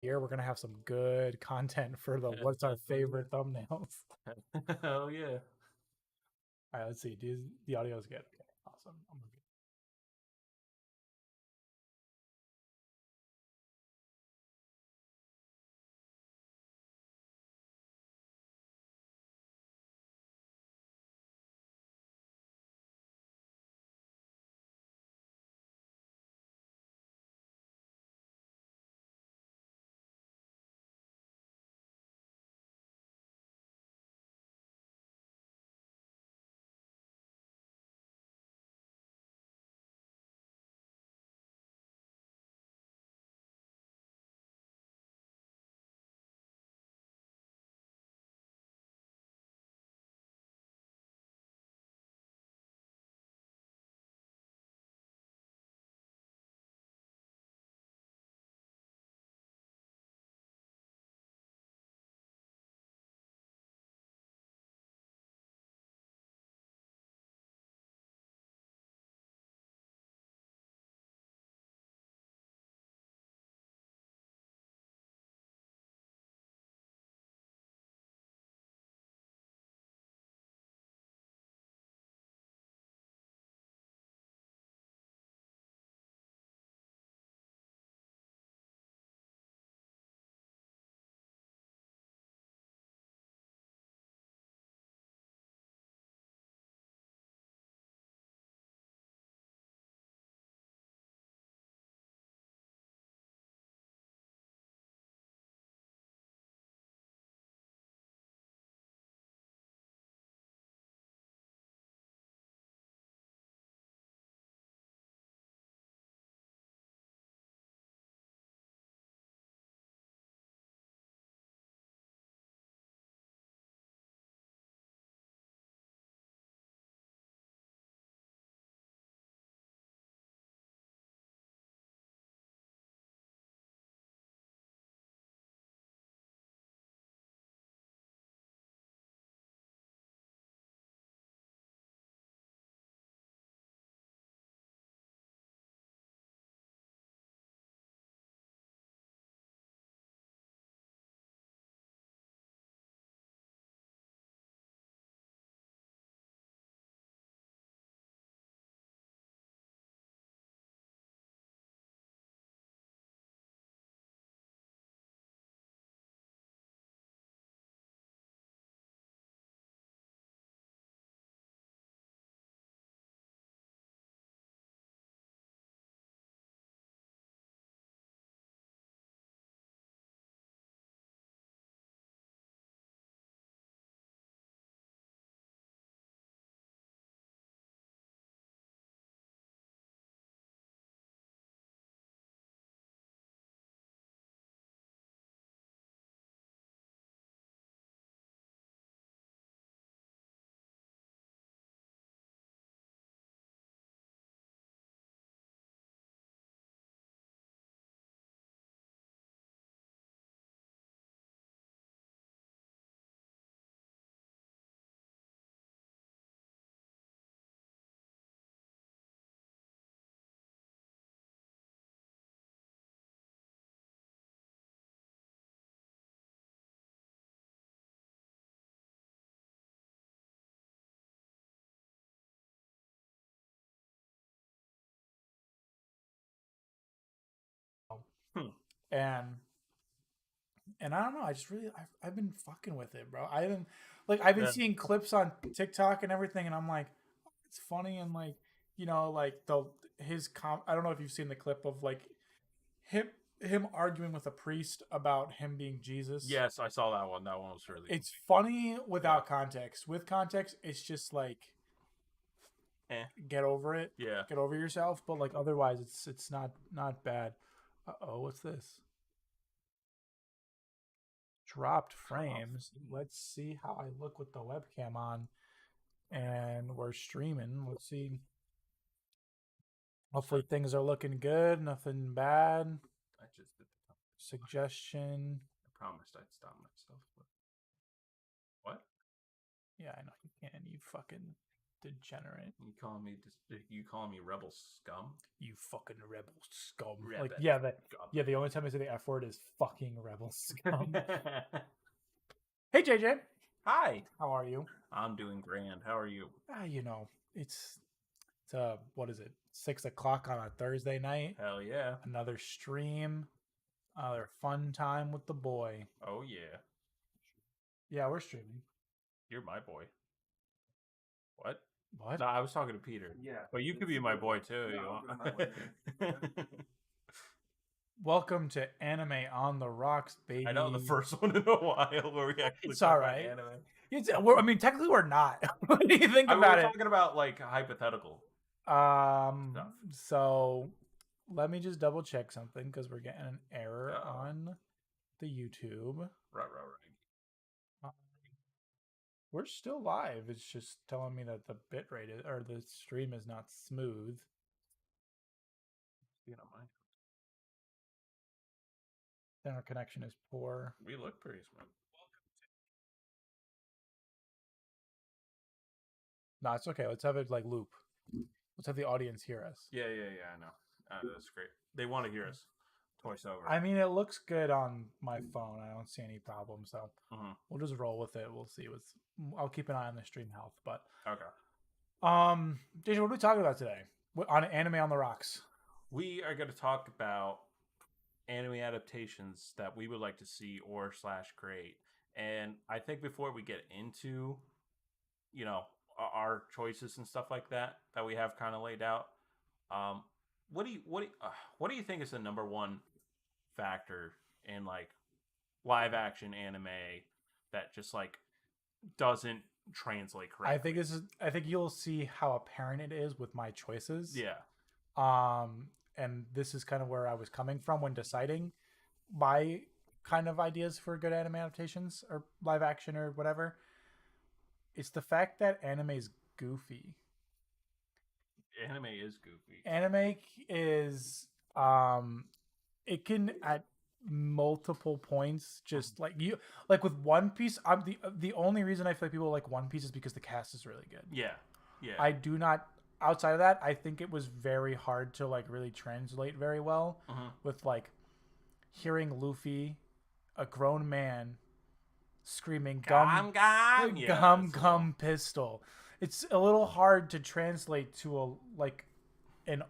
Here we're gonna have some good content for the what's our favorite thumbnails. Oh yeah. All right, let's see. The audio is good. Okay, awesome. Hmm. And I don't know. I just really I've been fucking with it, bro. I've been Yeah. seeing clips on TikTok and everything, and I'm like, oh, it's funny and like like the his com. I don't know if you've seen the clip of like him him arguing with a priest about him being Jesus. Yes, I saw that one. That one was really It's funny. funny Yeah. without context. With context, it's just like Eh. get over it, Yeah. get over yourself. But like otherwise, it's not bad. Oh, what's this? Dropped frames. Coffee. Let's see how I look with the webcam on, and we're streaming. Let's see. So Hopefully things are looking good. Nothing bad. I just did the top. Suggestion. I promised I'd stop myself. But what? Yeah, I know you can. You fucking. degenerate. You calling me rebel scum? You fucking rebel scum. Rebel Like, yeah, scum. the only time I say the F word is fucking rebel scum. Hey, JJ. Hi. How are you? I'm doing grand. How are you? You know, it's what is it? 6 o'clock on a Thursday night. Hell yeah. Another stream. Another fun time with the boy. Oh yeah. Yeah, we're streaming. You're my boy. What? What? No, I was talking to Peter. Yeah. But you could be my boy too. Yeah, You I'll want? be my Welcome to Anime on the Rocks, baby. I know the first one in a while where we actually It's talk all about right. anime. I mean, technically, we're not. What do you think I mean, we're about it? talking about like hypothetical. So let me just double check something because we're getting an error on the YouTube. Right. We're still live. It's just telling me that the bitrate or the stream is not smooth. You know, mine. Then our connection is poor. We look pretty smooth. No, it's okay. Let's have it like loop. Let's have the audience hear us. Yeah. I know. That's great. They want to hear us twice over. I mean, it looks good on my phone. I don't see any problem, so we'll just roll with it. We'll see what's. I'll keep an eye on the stream health, but Okay. Jason, what are we talking about today? On Anime on the Rocks. We are going to talk about anime adaptations that we would like to see or / create. And I think before we get into, you know, our choices and stuff like that we have kind of laid out, what do you think is the number one factor in like live action anime that just like doesn't translate correctly? I think you'll see how apparent it is with my choices. Yeah. And this is kind of where I was coming from when deciding my kind of ideas for good anime adaptations or live action or whatever. It's the fact that anime is goofy. Anime is goofy. Anime is it can at multiple points just like with One Piece. I'm the only reason I feel like people like One Piece is because the cast is really good. Yeah. I do not. Outside of that, I think it was very hard to like really translate very well with like hearing Luffy, a grown man, screaming gum pistol. It's a little hard to translate to an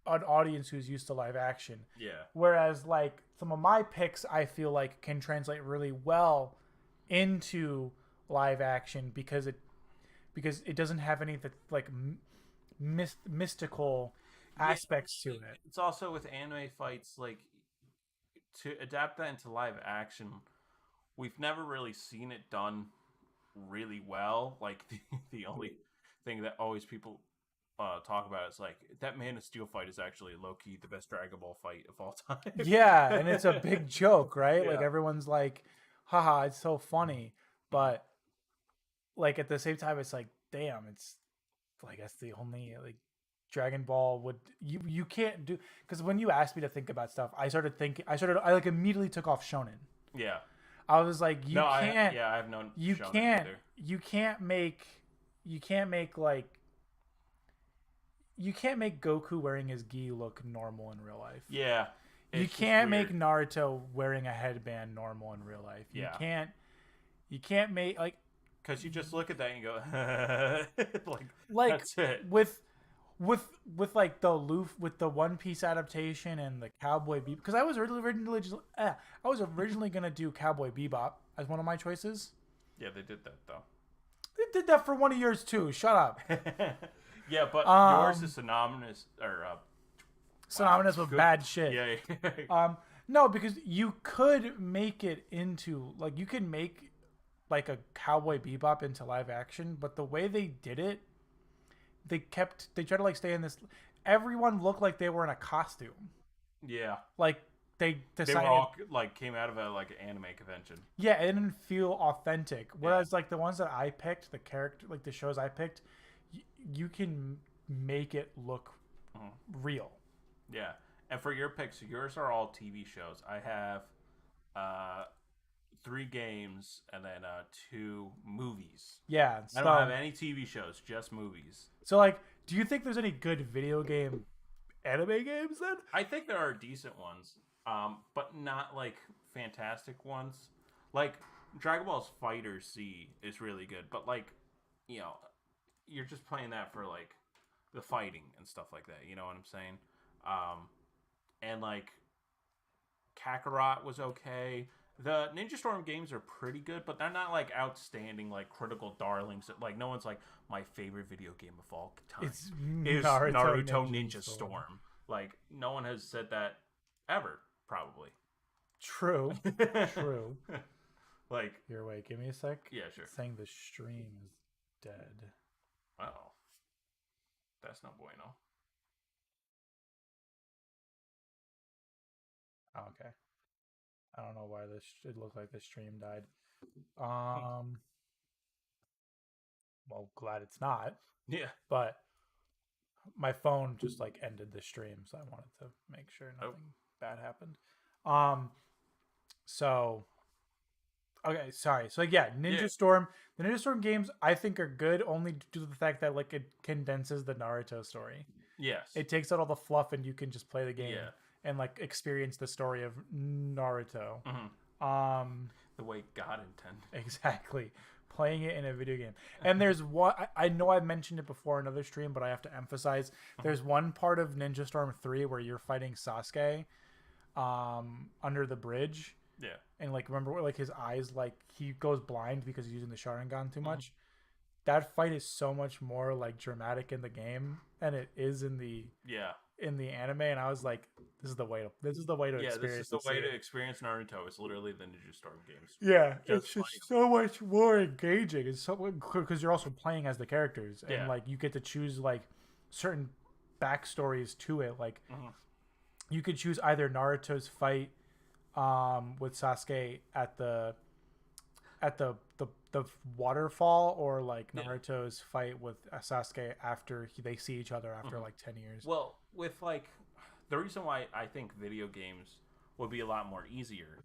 audience who's used to live action. Yeah. Whereas like some of my picks, I feel like can translate really well into live action because it doesn't have any of the like mystical aspects to it. It's also with anime fights, like to adapt that into live action, we've never really seen it done really well. Like the only thing that always people talk about is like that Man of Steel fight is actually low-key the best Dragon Ball fight of all time. Yeah, and it's a big joke, right? Yeah. Like everyone's like, haha, it's so funny. But like at the same time it's like, damn, it's like that's the only like Dragon Ball would you can't do, because when you asked me to think about stuff, I like immediately took off shonen. Yeah. I was like, I have no you can't either. you can't make Goku wearing his gi look normal in real life. Yeah. You can't make Naruto wearing a headband normal in real life. You can't make like, because you just look at that and you go like that's it. with like the One Piece adaptation and the Cowboy Bebop, because I was originally gonna do Cowboy Bebop as one of my choices. Yeah, they did that though. They did that for one of yours too. Shut up. Yeah, but yours is synonymous with bad shit. Yeah. No, because you could make it into like you could make like a Cowboy Bebop into live action, but the way they did it, they tried to like stay in this. Everyone looked like they were in a costume. Yeah. Like they decided. They were all like came out of a like an anime convention. Yeah, it didn't feel authentic. Whereas like the ones that I picked, the character, like the shows I picked, you can make it look real. Yeah, and for your picks, yours are all TV shows. I have 3 games, and then 2 movies. Yeah. I don't have So any TV shows, just movies. like, do you think there's any good video game anime games then? I think there are decent ones, but not like fantastic ones. Like Dragon Ball's Fighter Z is really good, but like, you know, you're just playing that for like the fighting and stuff like that. You know what I'm saying? And like Kakarot was okay. The Ninja Storm games are pretty good, but they're not like outstanding, like critical darlings. Like no one's like my favorite video game of all time It's is Naruto, Ninja Storm. Like no one has said that ever, probably. True. True. Like Here, wait, give me a sec. yeah, sure. It's saying the stream is dead. Oh, that's no bueno. Oh, okay. I don't know why this. It looked like the stream died. Well, glad it's not. Yeah. But my phone just like ended the stream, so I wanted to make sure nothing bad happened. So okay, sorry. So like, yeah, Ninja Storm. The Ninja Storm games I think are good only due to the fact that like it condenses the Naruto story. Yes. It takes out all the fluff and you can just play the game Yeah. and like experience the story of Naruto. The way God intended. Exactly. Playing it in a video game. And there's one I know I've mentioned it before in another stream, but I have to emphasize there's one part of Ninja Storm 3 where you're fighting Sasuke under the bridge. Yeah. And like remember like his eyes like he goes blind because he's using the Sharingan too much. That fight is so much more like dramatic in the game than it is in the anime, and I was like, this is the way to experience this is the way it. to experience Naruto. It's literally the Ninja Storm games. Yeah, Just it's just so much more engaging. It's so because you're also playing as the characters, and Yeah. like you get to choose like certain backstories to it. Like you could choose either Naruto's fight with Sasuke at the waterfall, or like Naruto's fight with Sasuke after they see each other after like 10 years. Well, with like the reason why I think video games would be a lot more easier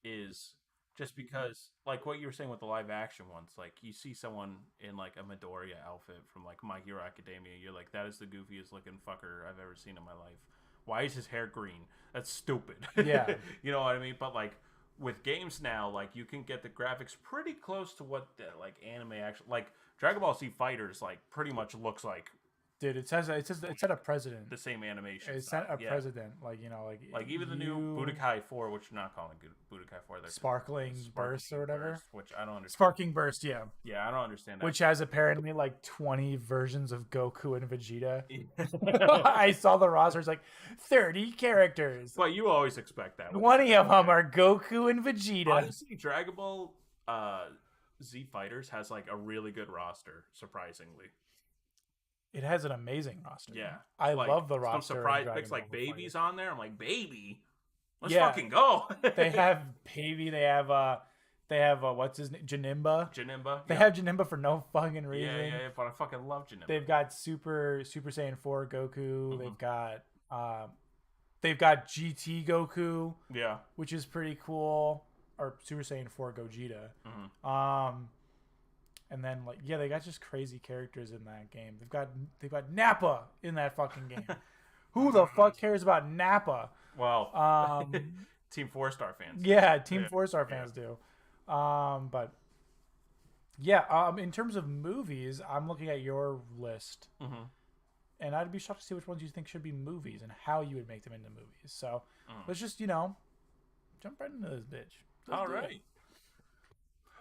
is just because like what you were saying with the live action ones, like you see someone in like a Midoriya outfit from like My Hero Academia, you're like, that is the goofiest looking fucker I've ever seen in my life. Why is his hair green? That's stupid. Yeah. You know what I mean? But like with games now, like you can get the graphics pretty close to what the like anime actually like Dragon Ball Z Fighters like pretty much looks like. Dude, it said a president. The same animation. It said a president, like you know, like even the new Budokai 4, which you're not calling Budokai 4, they're Sparkling Burst or whatever. Burst, which I don't understand. Sparking Burst, yeah. Yeah, I don't understand that. Which has apparently like 20 versions of Goku and Vegeta. I saw the roster, it's like 30 characters. But you always expect that. 20 of them are Goku and Vegeta. Honestly, Dragon Ball Z Fighters has like a really good roster, surprisingly. It has an amazing roster. Yeah. I like, love the roster. Some surprise picks like Baby's on there. I'm like, Baby? Let's Yeah. fucking go. They have Baby, they have what's his name? Janimba. Janimba. They have Janimba for no fucking reason. Yeah, but I fucking love Janimba. They've got Super Saiyan 4 Goku. They've got GT Goku. Yeah. Which is pretty cool. Or Super Saiyan 4 Gogeta. And then like they got just crazy characters in that game. They've got Nappa in that fucking game. Who the fuck cares about Nappa? Well, Team 4-Star fans. Yeah, Team 4-Star fans do. But yeah, in terms of movies, I'm looking at your list, and I'd be shocked to see which ones you think should be movies and how you would make them into movies. So let's just jump right into this bitch. All right.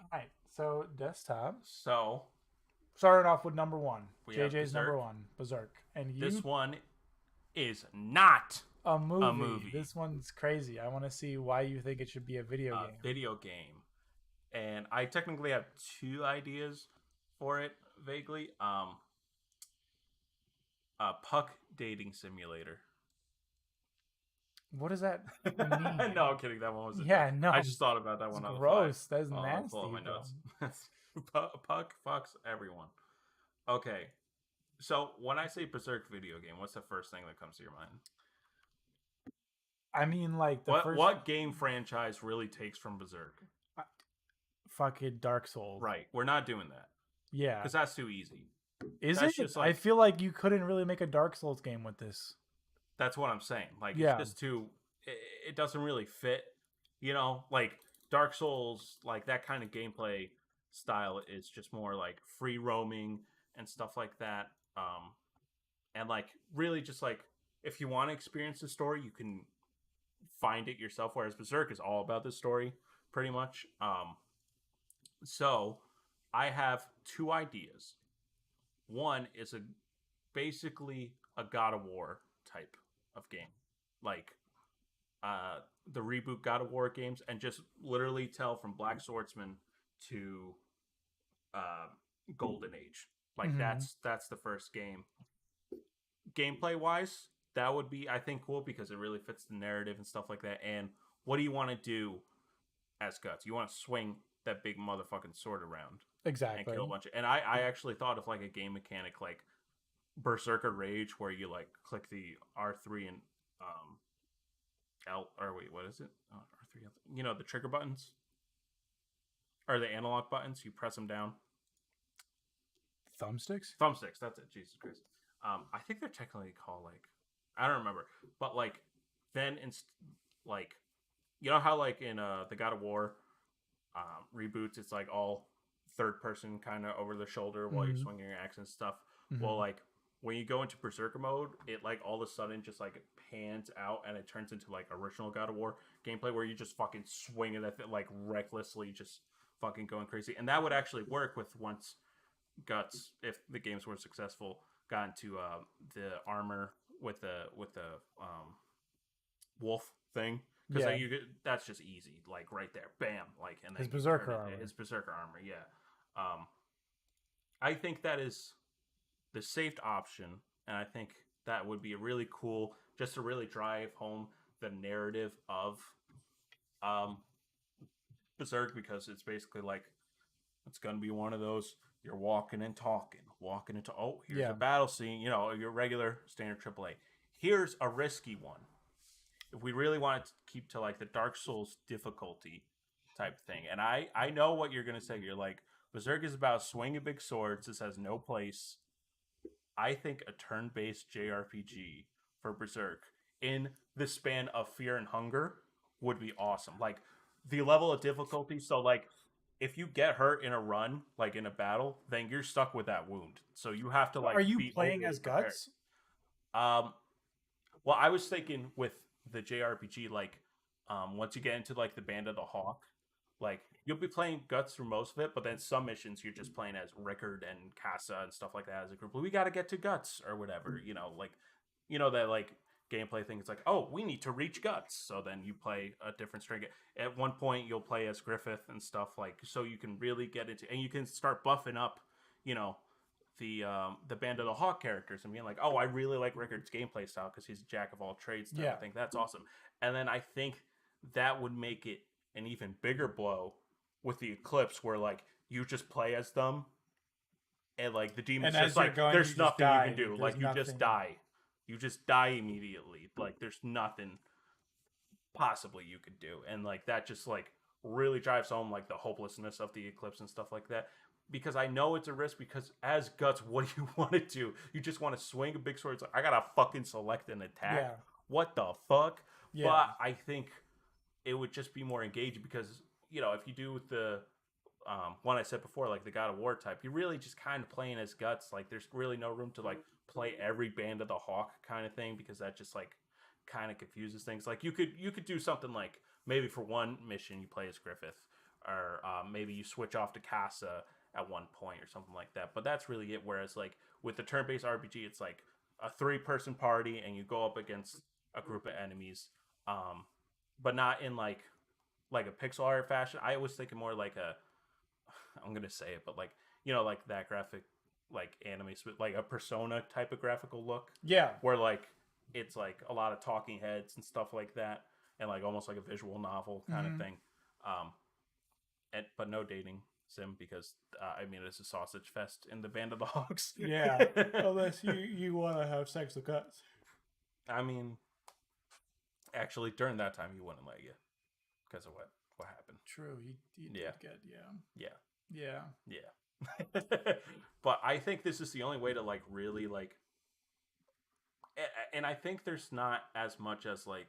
All right. So desktop. So starting off with number one, JJ's Berserk. number one, Berserk, and this one is not a movie. This one's crazy. I want to see why you think it should be a video game. Video game, and I technically have 2 ideas for it vaguely. Puck dating simulator. What does that mean? No, I'm kidding. That one was no. I just thought about that one. It's gross. That's nasty. I'll pull up my notes. Puck fucks everyone. Okay, so when I say Berserk video game, what's the first thing that comes to your mind? I mean, like what game franchise really takes from Berserk? fucking Dark Souls. Right. We're not doing that Yeah. because that's too easy. Is That's it? just I like feel like you couldn't really make a Dark Souls game with this. that's what I'm saying. Like it's Yeah. just too. It doesn't really fit. You know, like Dark Souls, like that kind of gameplay style is just more like free roaming and stuff like that. And like really just like if you want to experience the story, you can find it yourself. Whereas Berserk is all about the story, pretty much. So I have two ideas. One is a basically a God of War type of game, like the reboot God of War games, and just literally tell from Black Swordsman to uh, Golden Age. Like Mhm. that's the first game. Gameplay wise, that would be I think cool because it really fits the narrative and stuff like that. And what do you want to do as Guts? You want to swing that big motherfucking sword around and Exactly. kill a bunch of. And I actually thought of like a game mechanic like Berserker Rage, where you like click the R3 and L or wait, what is it? R3. You know the trigger buttons or the analog buttons. You press them down. Thumbsticks? Thumbsticks. That's it. Jesus Christ. I think they're technically called like I don't remember, but like then in like you know how like in the God of War reboots, it's like all third person kind of over the shoulder while you're Mhm. swinging your axe and stuff. Well, Mhm. like when you go into Berserker mode, it like all of a sudden just like pans out and it turns into like original God of War gameplay where you just fucking swing it at it like recklessly, just fucking going crazy. And that would actually work with once Guts, if the games were successful, got into the armor with the wolf thing because Yeah. that's just easy, like right there, bam, like and then His you turn Berserker it armor. his berserker armor, yeah. I think that is the safe option, and I think that would be really cool just to really drive home the narrative of um, Berserk because it's basically like it's gonna be one of those you're walking and talking, walking into oh here's a Yeah. battle scene, you know your regular standard AAA. Here's a risky one. If we really want to keep to like the Dark Souls difficulty type thing, and I know what you're gonna say. You're like Berserk is about swinging big swords. This has no place. I think a turn-based JRPG for Berserk in the span of Fear and Hunger would be awesome. Like the level of difficulty. So like if you get hurt in a run, like in a battle, then you're stuck with that wound. So you have to So are like you be playing overly as prepared. Guts? Um, well, I was thinking with the JRPG, like once you get into like the Band of the Hawk, like you'll be playing Guts through most of it, but then some missions you're just playing as Rickard and Casa and stuff like that as a group. We got to get to Guts or whatever, like that like gameplay thing. It's like, oh, we need to reach Guts, so then you play a different string. At one point, you'll play as Griffith and stuff like, so you can really get into, and you can start buffing up, you know, the Band of the Hawk characters and being like, oh, I really like Rickard's gameplay style because he's a jack of all trades type Yeah. of thing. That's awesome. And then I think that would make it an even bigger blow with the Eclipse, where like you just play as them, and like the demons And just as you're like going, you there's just nothing you can die. do. There's Like nothing. you just die immediately. Like there's nothing possibly you could do, and like that just like really drives home like the hopelessness of the Eclipse and stuff like that, because I know it's a risk because as Guts, what do you want to do? You just want to swing a big sword. It's like I gotta fucking select an attack. Yeah. What the fuck? Yeah. But I think it would just be more engaging because if you do the one I said before, like the God of War type, you're really just kind of playing as Guts. Like there's really no room to like play every Band of the Hawk kind of thing because that just like kind of confuses things. Like you could do something like maybe for one mission you play as Griffith, or maybe you switch off to Casa at one point or something like that. But that's really it. Whereas like with the turn-based RPG, it's like a three-person party and you go up against a group of enemies, but not in like a pixel art fashion. I was thinking more like a I'm gonna say it, but like like that graphic, like anime, like a Persona type of graphical look, Yeah. where like it's like a lot of talking heads and stuff like that, and like almost like a visual novel kind of Hmm. thing. Um, but no dating sim because I mean it's a sausage fest in the Band of the Hawks. Yeah. Unless you want to have sex with Guts. I mean, actually during that time he wouldn't let you because of what? what happened. True. He Yeah, did get yeah, yeah. yeah. But I think this is the only way to like really like, and I think there's not as much as like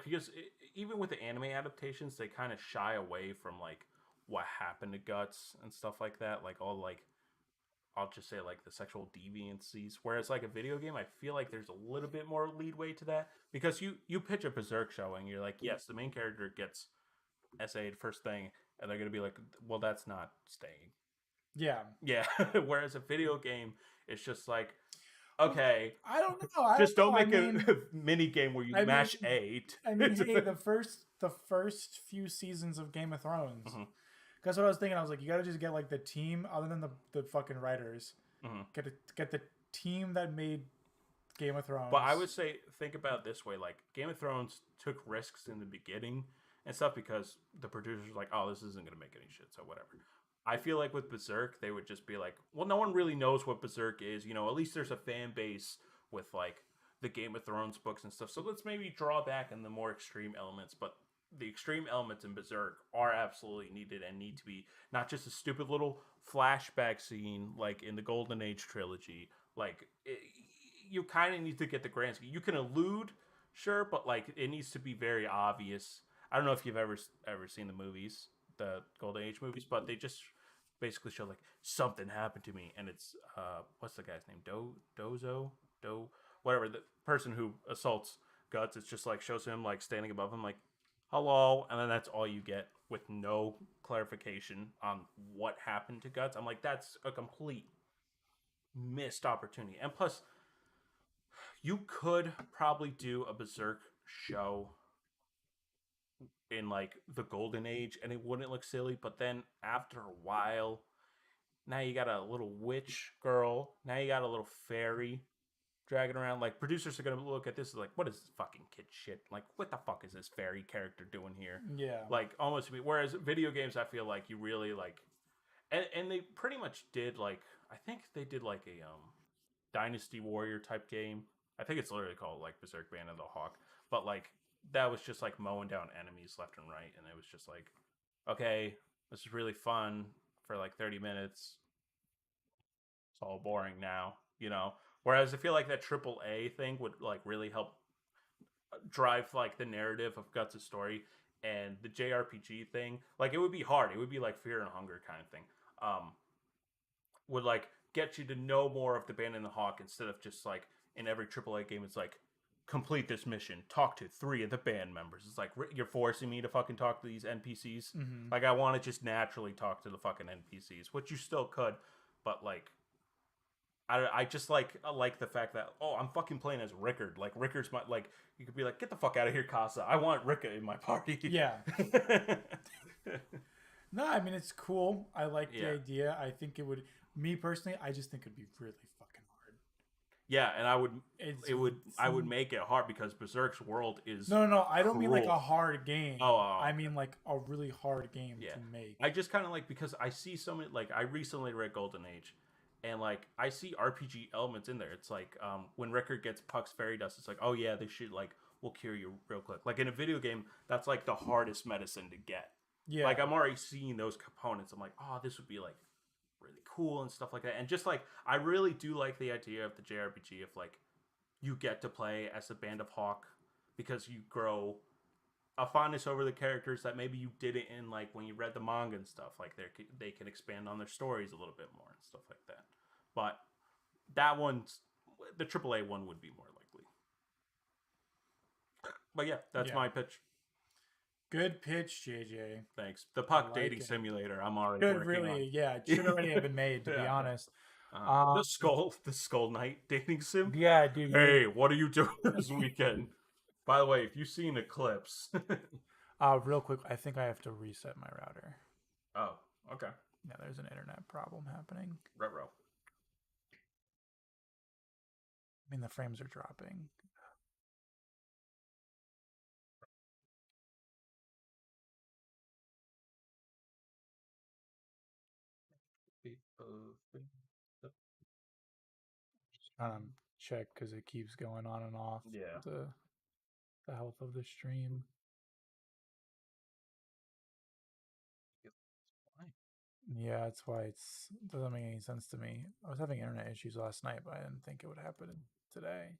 because even with the anime adaptations, they kind of shy away from like what happened to Guts and stuff like that. Like all like I'll just say like the sexual deviancies. Whereas like a video game, I feel like there's a little bit more leadway to that because you pitch a Berserk showing, you're like, yes, the main character gets SA'd first thing, and they're gonna be like, well, that's not staying. Yeah. Yeah. Whereas a video game, it's just like, Well, okay, I don't know. I don't just don't know. make a mini game where you I mean, mash A. hey, the first few seasons of Game of Thrones. Hmm. That's what I was thinking. I was like, you gotta just get like the team, other than the fucking writers, Hmm. get the team that made Game of Thrones. But I would say, think about it this way: like Game of Thrones took risks in the beginning and stuff because the producers were like, "Oh, this isn't gonna make any shit," so whatever. I feel like with Berserk, they would just be like, "Well, no one really knows what Berserk is. You know, at least there's a fan base with like the Game of Thrones books and stuff. So let's maybe draw back on the more extreme elements, but." The extreme elements in Berserk are absolutely needed and need to be not just a stupid little flashback scene like in the Golden Age trilogy. Like you kind of need to get the grand scheme. You can allude, sure, but like it needs to be very obvious. I don't know if you've ever seen the movies, the Golden Age movies, but they just basically show like something happened to me, and it's what's the guy's name? Do whatever the person who assaults Guts. It's just like shows him like standing above him, like hello, and then that's all you get with no clarification on what happened to Guts. I'm like, that's a complete missed opportunity. And plus, you could probably do a Berserk show in like the Golden Age and it wouldn't look silly, but then after a while, now you got a little witch girl, now you got a little fairy dragging around. Like producers are gonna look at this like, what is this fucking kid shit? Like, what the fuck is this fairy character doing here? yeah, Like almost whereas video games I feel like you really like and they pretty much did like I think they did like a Dynasty Warrior type game. I think it's literally called like Berserk Band of the Hawk. But like that was just like mowing down enemies left and right, and it was just like, okay, this is really fun for like 30 minutes. It's all boring now, you know. Whereas I feel like that AAA thing would like really help drive like the narrative of Guts' story and the JRPG thing. Like it would be hard. It would be like Fear and Hunger kind of thing. Would like get you to know more of the Band and the Hawk instead of just like in every AAA game it's like complete this mission, talk to 3 of the band members. It's like you're forcing me to fucking talk to these NPCs. mm-hmm. Like I want to just naturally talk to the fucking NPCs, which you still could, but like I just like the fact that oh I'm fucking playing as Rickard. Like Rickard's my like you could be like get the fuck out of here, Casa. I want Rickard in my party. Yeah. No, I mean it's cool. I like the Yeah. idea. I think it would. Me personally, I just think it'd be really fucking hard. Yeah, and It's I would make it hard because Berserk's world is no. I don't mean like cruel. a hard game. Oh, I okay. mean like a really hard game Yeah. to make. I just kind of like because I see so many like I recently read Golden Age, and like I see RPG elements in there. It's like when Rickard gets Puck's fairy dust, it's like oh yeah, they should like will cure you real quick. Like in a video game, that's like the hardest medicine to get. Yeah. Like I'm already seeing those components. I'm like oh this would be like really cool and stuff like that. And just like I really do like the idea of the JRPG if like you get to play as a Band of Hawk because you grow a fondness over the characters that maybe you didn't in like when you read the manga and stuff. Like they can expand on their stories a little bit more and stuff like that. But that one's the AAA one would be more likely. But yeah, that's Yeah. my pitch. Good pitch, JJ. Thanks. The Puck like dating it. simulator. I'm already Should working really, on. yeah, it should already have been made, to be Yeah. honest. Um, The Skull Knight dating sim. Yeah, dude. Hey, what are you doing this weekend? By the way, if you've seen Eclipse. Real quick, I think I have to reset my router. Oh, okay. Yeah, there's an internet problem happening. Retro. I mean, the frames are dropping. Just trying to check because it keeps going on and off. Yeah. The health of the stream. Yeah, that's why it doesn't make any sense to me. I was having internet issues last night, but I didn't think it would happen today.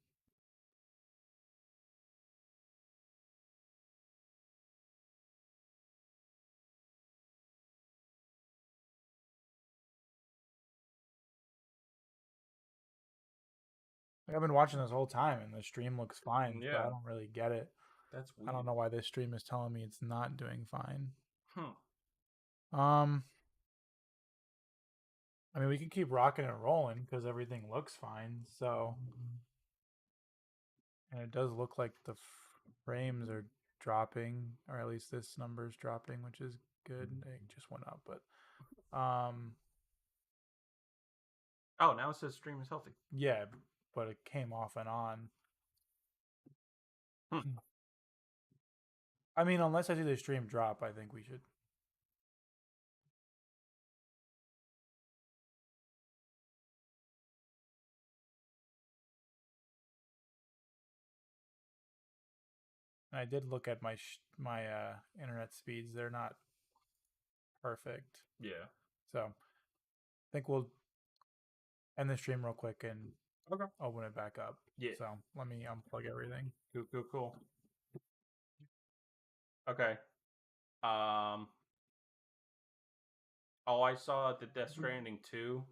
Like, I've been watching this whole time, and the stream looks fine, so I Yeah, don't really get it. that's I don't weird. know why this stream is telling me it's not doing fine. Hmm. Um, I mean, we can keep rocking and rolling because everything looks fine. So, and it does look like the frames are dropping, or at least this number is dropping, which is good. It just went up, but Oh, now it says stream is healthy. yeah, but it came off and on. Hmm. I mean, unless I see the stream drop, I think we should. I did look at my internet speeds; they're not perfect. Yeah. So I think we'll end the stream real quick and Okay. open it back up. Yeah. So let me unplug everything. Cool. Cool. Cool. Okay. Um. Oh, I saw the Death Stranding 2